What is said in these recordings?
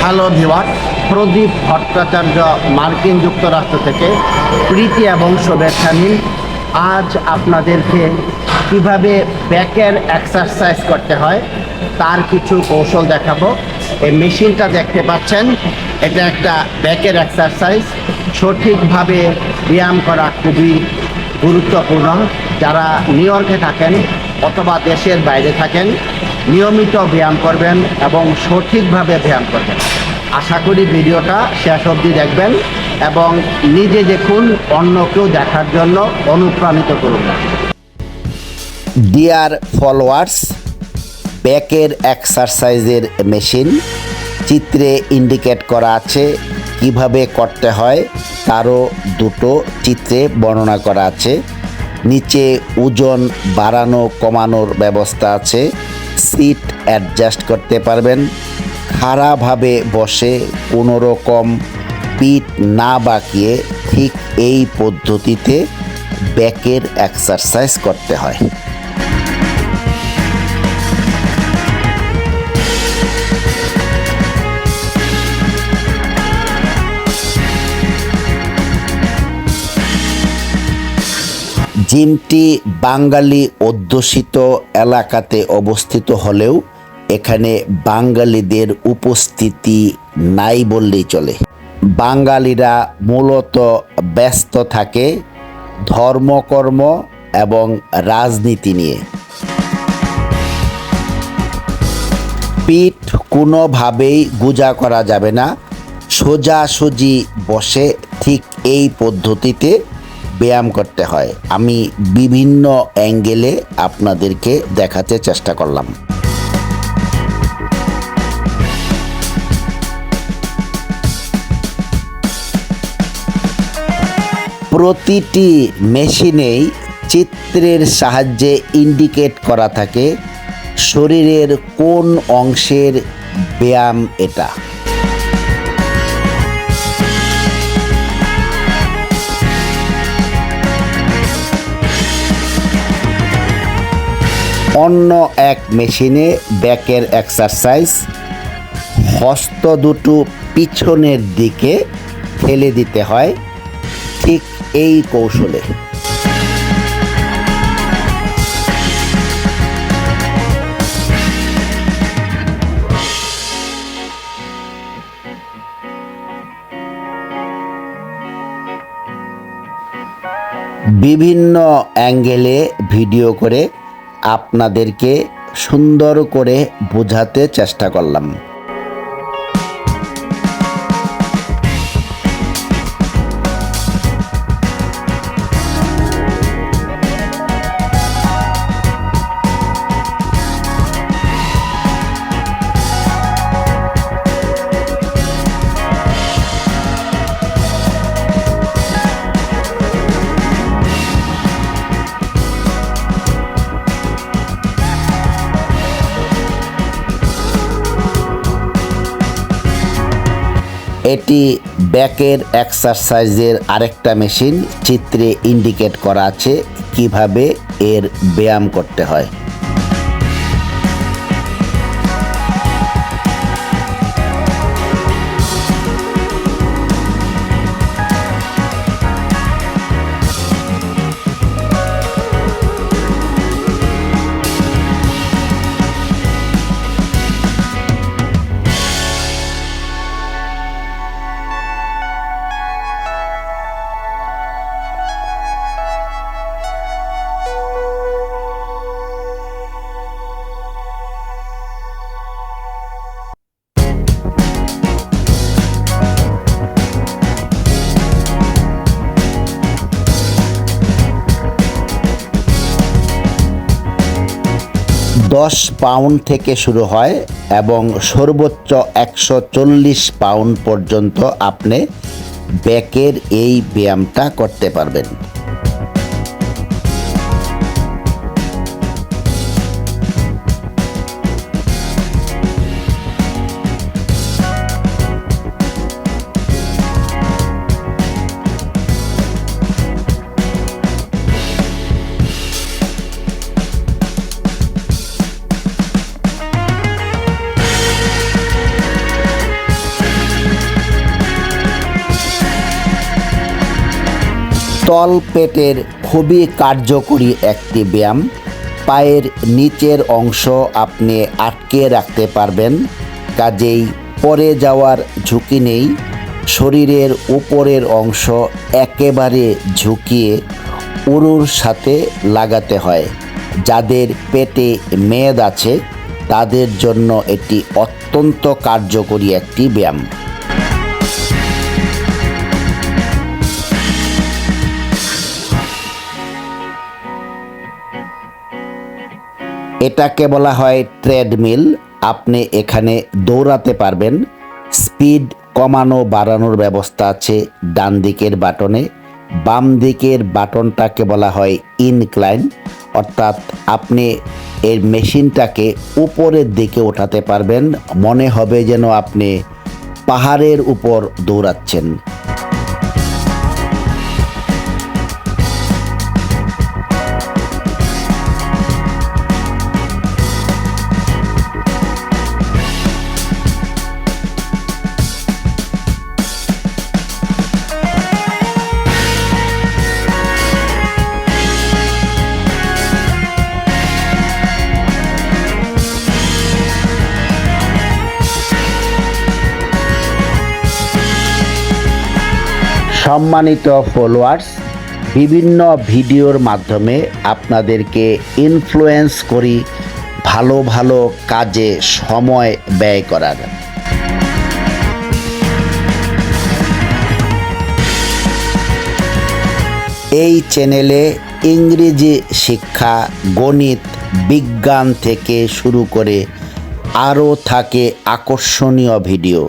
Hello viewer, প্রদীপ ভট্টাচার্য মার্কিন যুক্তরাষ্ট্র থেকে প্রীতি এবং শুভেচ্ছা নিন। আজ আপনাদেরকে কিভাবে ব্যাকের এক্সারসাইজ করতে হয় তার কিছু কৌশল দেখাবো। এই মেশিনটা দেখতে পাচ্ছেন, এটা একটা ব্যাকের এক্সারসাইজ। সঠিকভাবে ব্যায়াম করা খুবই গুরুত্বপূর্ণ। যারা নিউ ইয়র্কে থাকেন অথবা দেশের বাইরে থাকেন, নিয়মিত ব্যায়াম করবেন এবং সঠিকভাবে ব্যায়াম করবেন। আশা করি ভিডিওটা শেষ অবধি দেখবেন এবং নিজে দেখুন, অন্যকেও দেখার জন্য অনুপ্রাণিত করুন। ডিয়ার ফলোয়ার্স, ব্যাকের এক্সারসাইজের মেশিন চিত্রে ইন্ডিকেট করা আছে। কিভাবে করতে হয় তারও দুটো চিত্রে বর্ণনা করা আছে। নিচে ওজন বাড়ানো কমানোর ব্যবস্থা আছে। সিট অ্যাডজাস্ট করতে পারবেন। খাড়াভাবে বসে কোনো রকম পিঠ না বাঁকিয়ে ঠিক এই পদ্ধতিতে ব্যাকের এক্সারসাইজ করতে হয়। জিমটি বাঙালি অধ্যুষিত এলাকাতে অবস্থিত হলেও এখানে বাঙালিদের উপস্থিতি নাই বললেই চলে। বাঙালিরা মূলত ব্যস্ত থাকে ধর্মকর্ম এবং রাজনীতি নিয়ে। পিঠ কোনোভাবেই গোজা করা যাবে না। সোজাসুজি বসে ঠিক এই পদ্ধতিতে ব্যায়াম করতে হয়। আমি বিভিন্ন অ্যাঙ্গেলে আপনাদেরকে দেখাতে চেষ্টা করলাম। প্রতিটি মেশিনেই চিত্রের সাহায্যে ইন্ডিকেট করা থাকে শরীরের কোন অংশের ব্যায়াম এটা। অন্য এক মেশিনে ব্যাকের এক্সারসাইজ, হস্ত দুটো পিছনের দিকে ঠেলে দিতে হয় ঠিক এই কৌশলে। বিভিন্ন অ্যাঙ্গেলে ভিডিও করে আপনাদেরকে সুন্দর করে বোঝাতে চেষ্টা করলাম। এটি ব্যাকের এক্সারসাইজের আরেকটা মেশিন। চিত্রে ইন্ডিকেট করা আছে কিভাবে এর ব্যায়াম করতে হয়। দশ পাউন্ড থেকে শুরু হয় এবং সর্বোচ্চ 140 পাউন্ড পর্যন্ত আপনি ব্যাকের এই ব্যায়ামটা করতে পারবেন। তল পেটের খুবই কার্যকরী একটি ব্যায়াম। পায়ের নিচের অংশ আপনি আটকে রাখতে পারবেন, কাজেই পড়ে যাওয়ার ঝুঁকি নেই। শরীরের উপরের অংশ একেবারে ঝুঁকিয়ে উরুর সাথে লাগাতে হয়। যাদের পেটে মেদ আছে তাদের জন্য এটি অত্যন্ত কার্যকরী একটি ব্যায়াম। এটাকে বলা হয় ট্রেডমিল। আপনি এখানে দৌড়াতে পারবেন। স্পিড কমানো বাড়ানোর ব্যবস্থা আছে ডান দিকের বাটনে। বাম দিকের বাটনটাকে বলা হয় ইনক্লাইন, অর্থাৎ আপনি এর মেশিনটাকে উপরের দিকে ওঠাতে পারবেন, মনে হবে যেন আপনি পাহাড়ের উপর দৌড়াচ্ছেন। সম্মানিত ফলোয়ার্স, বিভিন্ন ভিডিওর মাধ্যমে আপনাদেরকে ইনফ্লুয়েন্স করি ভালো ভালো কাজে সময় ব্যয় করার। এই চ্যানেলে ইংরেজি শিক্ষা, গণিত, বিজ্ঞান থেকে শুরু করে আরও থাকে আকর্ষণীয় ভিডিও।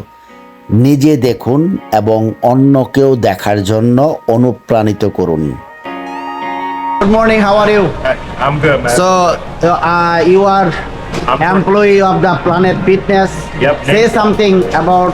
নিজে দেখুন এবং অন্যকেও দেখার জন্য অনুপ্রাণিত করুন। Good morning, how are you? I'm good, man. So, you are I'm employee of the Planet Fitness. Yep. Say something about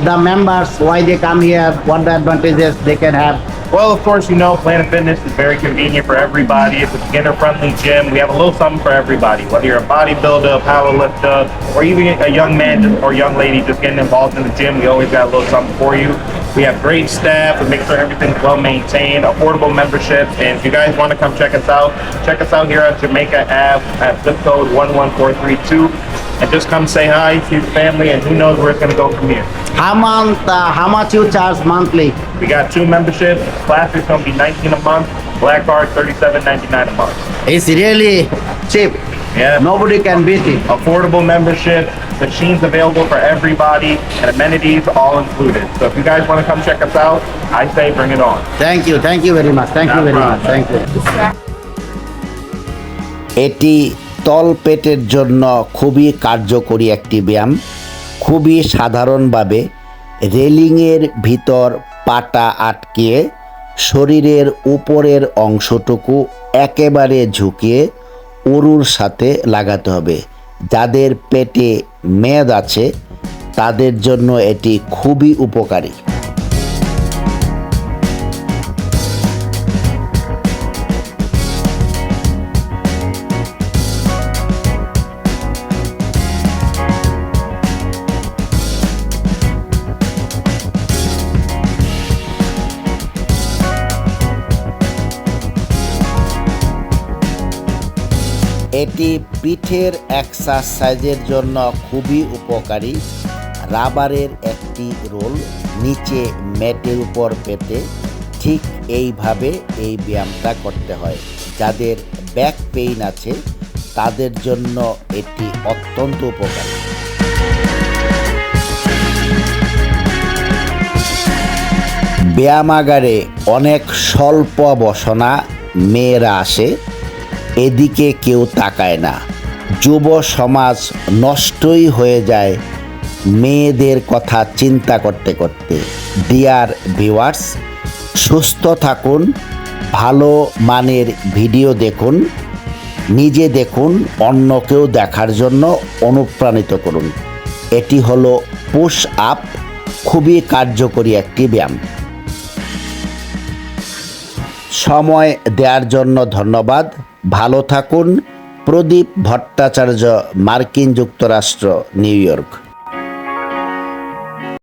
the members, why they come here, what the advantages they can have. Well, of course, you know, Planet Fitness is very convenient for everybody. It's a beginner-friendly gym. We have a little something for everybody, whether you're a bodybuilder, a powerlifter, or even a young man or young lady just getting involved in the gym. We always got a little something for you. We have great staff. We make sure everything's well-maintained, affordable memberships. And if you guys want to come check us out here at Jamaica Ave at zip code 11432. And just come say hi, see the family, and who knows where it's going to go from here. How much you charge monthly? We got 2 memberships. Classic going to be $19 a month. Black Card $37.99 a month. It's really cheap. Yeah. Nobody can beat it. Affordable membership, machines available for everybody, and amenities all included. So if you guys want to come check us out, I say bring it on. Thank you very much. Thank you No very problem. much. Thank you. এটি তল পেটের জন্য খুবই কার্যকরী একটি ব্যায়াম। খুবই সাধারণভাবে রেলিংয়ের ভিতর পাটা আটকিয়ে শরীরের উপরের অংশটুকু একেবারে ঝুঁকিয়ে উরুর সাথে লাগাতে হবে। যাদের পেটে মেদ আছে তাদের জন্য এটি খুবই উপকারী। এটি পিঠের এক্সারসাইজের জন্য খুবই উপকারী। রাবারের একটি রোল নিচে ম্যাটের উপর পেতে ঠিক এইভাবে এই ব্যায়ামটা করতে হয়। যাদের ব্যাক পেইন আছে তাদের জন্য এটি অত্যন্ত উপকারী। ব্যায়ামাগারে অনেক স্বল্প বসনা মেয়েরা আসে, এদিকে কেউ তাকায় না। যুব সমাজ নষ্টই হয়ে যায় মেয়েদের কথা চিন্তা করতে করতে। ডিয়ার ভিউয়ার্স, সুস্থ থাকুন, ভালো মানের ভিডিও দেখুন, নিজে দেখুন, অন্যকেও দেখার জন্য অনুপ্রাণিত করুন। এটি হলো পুশ আপ, খুবই কার্যকরী একটি ব্যায়াম। সময় দেওয়ার জন্য ধন্যবাদ। ভালো থাকুন। প্রদীপ ভট্টাচার্য, মার্কিন যুক্তরাষ্ট্র, নিউ ইয়র্ক।